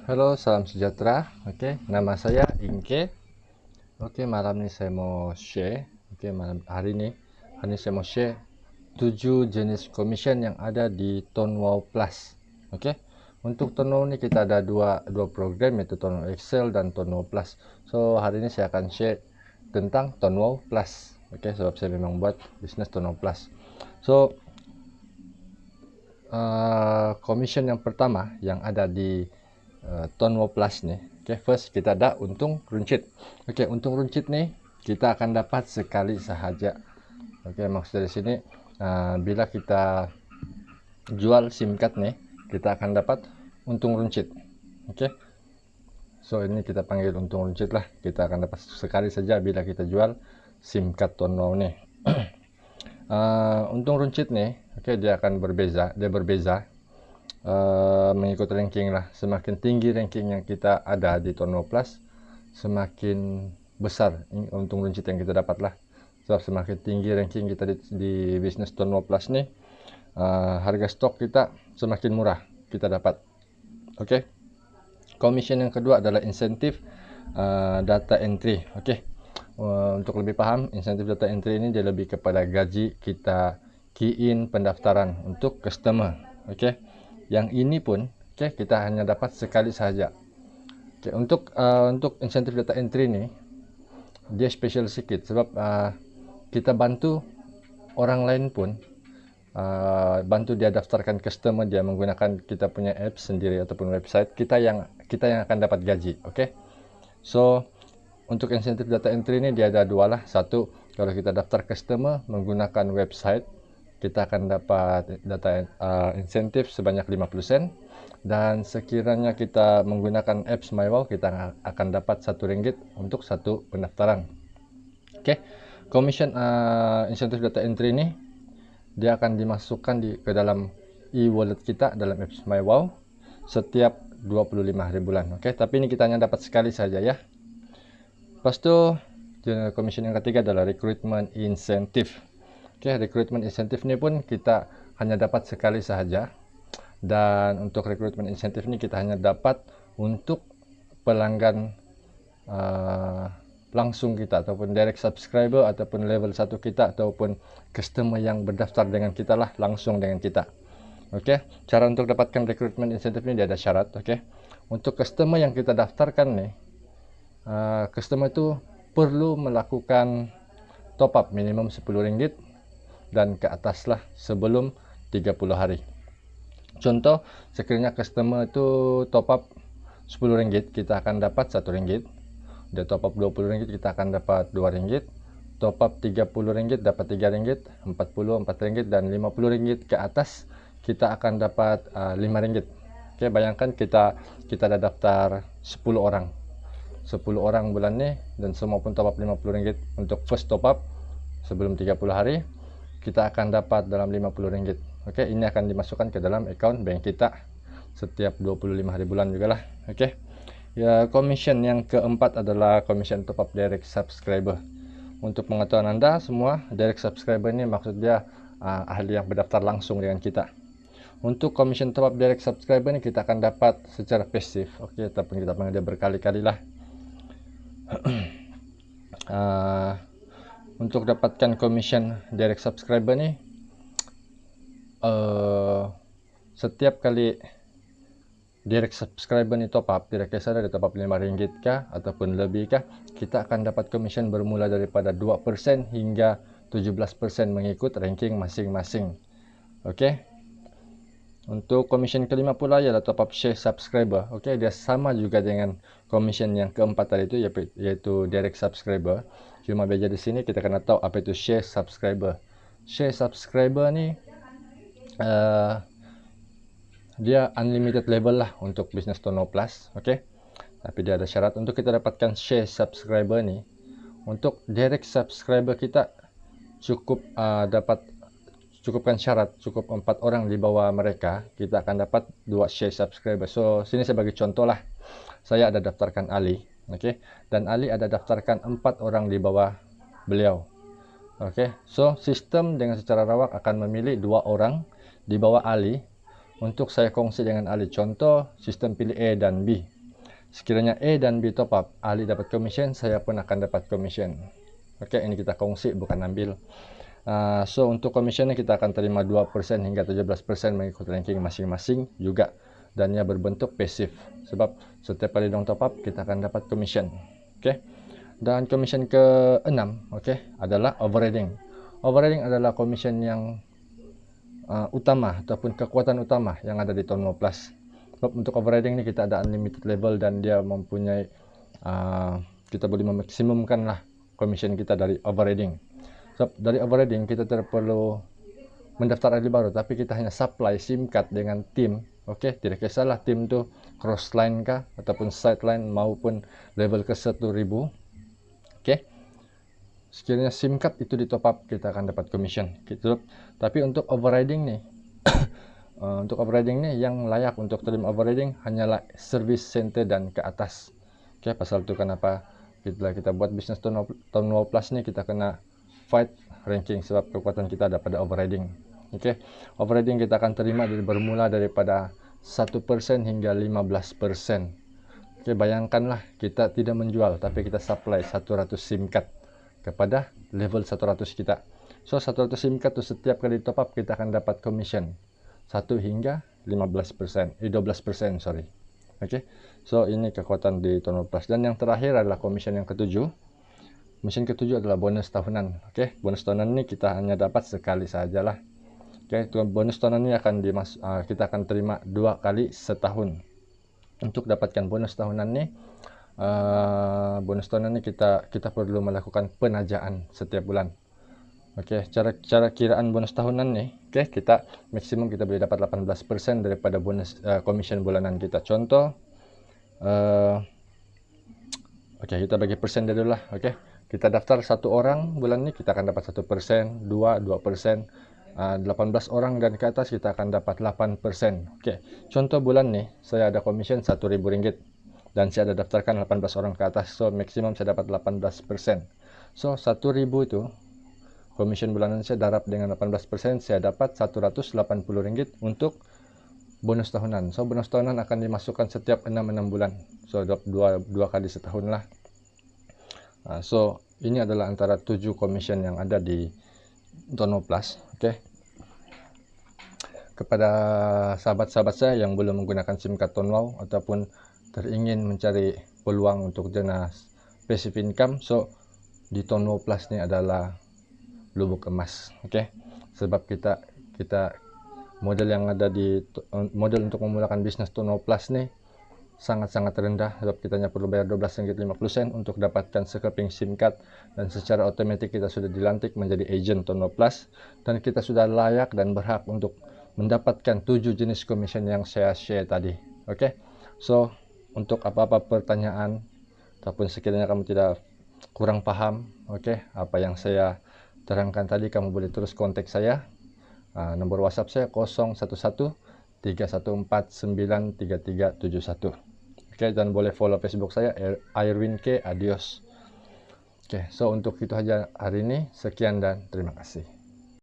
Halo, salam sejahtera. Oke, nama saya Inke. Oke, malam ini saya mau share. Oke, hari ini saya mau share 7 jenis commission yang ada di ToneWow Plus. Oke, untuk ToneWow ini kita ada dua program, yaitu ToneWow Excel dan ToneWow Plus. So, hari ini saya akan share tentang ToneWow Plus. Oke, sebab saya memang buat bisnis ToneWow Plus. So, commission yang pertama yang ada di ToneWow Plus nih. Oke, first kita ada untung runcit. Oke, untung runcit nih kita akan dapat sekali sahaja. Oke, maksud dari sini bila kita jual SIM card nih, kita akan dapat untung runcit. Oke. So ini kita panggil untung runcit lah. Kita akan dapat sekali saja bila kita jual SIM card ToneWow nih. Untung runcit nih, oke, dia akan berbeza. Mengikut ranking lah. Semakin tinggi ranking yang kita ada di ToneWow Plus, semakin besar untung runcit yang kita dapat lah. Sebab semakin tinggi ranking kita di bisnis ToneWow Plus nih, harga stok kita semakin murah kita dapat. Oke. Commission yang kedua adalah insentif data entry. Oke. Untuk lebih paham, insentif data entry ini dia lebih kepada gaji kita key in pendaftaran untuk customer. Oke. Yang ini pun kita hanya dapat sekali saja. Untuk insentif data entry ini dia spesial sedikit sebab kita bantu orang lain pun, bantu dia daftarkan customer dia menggunakan kita punya apps sendiri ataupun website, kita yang akan dapat gaji. Oke. So untuk insentif data entry ini dia ada dua lah. Satu, kalau kita daftar customer menggunakan website, kita akan dapat data insentif sebanyak 50 sen, dan sekiranya kita menggunakan apps MyWow, kita akan dapat RM1 untuk satu pendaftaran. Oke. Commission insentif data entry ini dia akan dimasukkan ke dalam e-wallet kita dalam apps MyWow setiap 25 hari bulan. Oke, tapi ini kita hanya dapat sekali saja ya. Lepas tu commission yang ketiga adalah recruitment incentive. Oke, recruitment incentive ini pun kita hanya dapat sekali sahaja. Dan untuk recruitment incentive ini kita hanya dapat untuk pelanggan langsung kita, ataupun direct subscriber, ataupun level 1 kita, ataupun customer yang berdaftar dengan kita lah, langsung dengan kita. Oke, cara untuk dapatkan recruitment incentive ini dia ada syarat. Oke, untuk customer yang kita daftarkan nih, customer itu perlu melakukan top up minimum RM10 dan ke atas lah sebelum 30 hari. Contoh, sekiranya customer itu top up RM10, kita akan dapat RM1. Dia top up RM20, kita akan dapat RM2. Top up RM30 dapat RM3, RM40, RM4 dan RM50 ke atas kita akan dapat RM5. Oke, bayangkan kita ada daftar 10 orang. 10 orang bulan ini dan semua pun top up RM50 untuk first top up sebelum 30 hari, kita akan dapat dalam RM50. Oke, ini akan dimasukkan ke dalam account bank kita setiap 25 hari bulan juga lah. Oke. Ya, commission yang keempat adalah commission top up direct subscriber. Untuk pengetahuan Anda semua, direct subscriber ini maksud dia ahli yang berdaftar langsung dengan kita. Untuk commission top up direct subscriber ini kita akan dapat secara pasif. Oke, tapi kita panggil dia berkali-kali lah. Untuk dapatkan commission direct subscriber nih, setiap kali direct subscriber nih top up, tidak kisah ada top up RM5 kah ataupun lebih kah, kita akan dapat commission bermula daripada 2% hingga 17% mengikut ranking masing-masing. Oke. Untuk commission kelima pula ialah top up share subscriber. Oke, dia sama juga dengan commission yang keempat tadi itu, yaitu direct subscriber. Cuma beda di sini kita kena tahu apa itu share subscriber. Share subscriber ni dia unlimited level lah untuk bisnis ToneWow Plus. Oke. Tapi dia ada syarat untuk kita dapatkan share subscriber ni. Untuk direct subscriber kita cukupkan syarat cukup 4 orang di bawah mereka, kita akan dapat 2 share subscriber. So sini saya bagi contoh lah, saya ada daftarkan Ali, oke, dan Ali ada daftarkan 4 orang di bawah beliau. Oke, so sistem dengan secara rawak akan memilih 2 orang di bawah Ali untuk saya kongsi dengan Ali. Contoh, sistem pilih A dan B. Sekiranya A dan B top up, Ali dapat commission, saya pun akan dapat commission. Oke, ini kita kongsi, bukan ambil. So untuk commissionnya kita akan terima 2% hingga 17% mengikut ranking masing-masing juga. Dan ia berbentuk pasif. Sebab setiap kali dong top up, kita akan dapat commission. Oke. Dan commission ke-6, adalah overriding. Overriding adalah commission yang utama ataupun kekuatan utama yang ada di Tono Plus. Sebab untuk overriding ini kita ada unlimited level dan dia mempunyai kita boleh memaksimumkan lah commission kita dari overriding. Sebab dari overriding kita tidak perlu mendaftar ID baru, tapi kita hanya supply SIM card dengan tim. Tidak kisahlah tim itu crossline kah ataupun sideline maupun level ke 1000. Sekiranya SIM card itu di top up, kita akan dapat commission gitu. Tapi untuk overriding nih untuk overriding nih yang layak untuk terima overriding hanyalah service center dan ke atas. Pasal itu kenapa kita buat bisnis Tono Plus nih kita kena fight ranking, sebab kekuatan kita ada pada overriding. Overriding kita akan terima bermula daripada 1% hingga 15%. Bayangkanlah kita tidak menjual tapi kita supply 100 SIM card kepada level 100 kita. So 100 SIM card itu setiap kali top up kita akan dapat commission 1 hingga 12%, 12%, sorry. So ini kekuatan di Tono Plus. Dan yang terakhir adalah commission yang ketujuh. Commission ketujuh adalah bonus tahunan. Bonus tahunan ini kita hanya dapat sekali sajalah. Bonus tahunan ini akan kita akan terima 2 kali setahun. Untuk dapatkan bonus tahunan ini kita perlu melakukan penajaan setiap bulan. Cara kiraan bonus tahunan nih, kita maksimum kita boleh dapat 18% daripada bonus commission bulanan kita. Contoh, kita bagi persen dulu lah. Kita daftar 1 orang bulan ini kita akan dapat 1%, 2%, 18 orang dan ke atas kita akan dapat 8%. Contoh bulan nih saya ada commission Rp1.000 dan saya ada daftarkan 18 orang ke atas, so maksimum saya dapat 18%. So 1.000 itu commission bulanan saya darab dengan 18%, saya dapat Rp180 untuk bonus tahunan. So bonus tahunan akan dimasukkan setiap 6 bulan, so 2 kali setahun lah. So ini adalah antara 7 commission yang ada di Tono Plus. Kepada sahabat-sahabat saya yang belum menggunakan SIM card Tono ataupun teringin mencari peluang untuk jenis passive income, so di Tono Plus ini adalah lubuk emas. Sebab kita model yang ada di model untuk memulakan bisnis Tono Plus nih sangat-sangat rendah, sebab kita hanya perlu bayar Rp12.50 untuk dapatkan sekeping SIM card dan secara otomatis kita sudah dilantik menjadi agent Tono Plus dan kita sudah layak dan berhak untuk mendapatkan 7 jenis commission yang saya share tadi. So untuk apa-apa pertanyaan ataupun sekiranya kamu tidak kurang paham apa yang saya terangkan tadi, kamu boleh terus kontak saya. Nomor WhatsApp saya 011-314-93371. Dan boleh follow Facebook saya Irwin K. Adios. So untuk itu aja hari ini. Sekian dan terima kasih.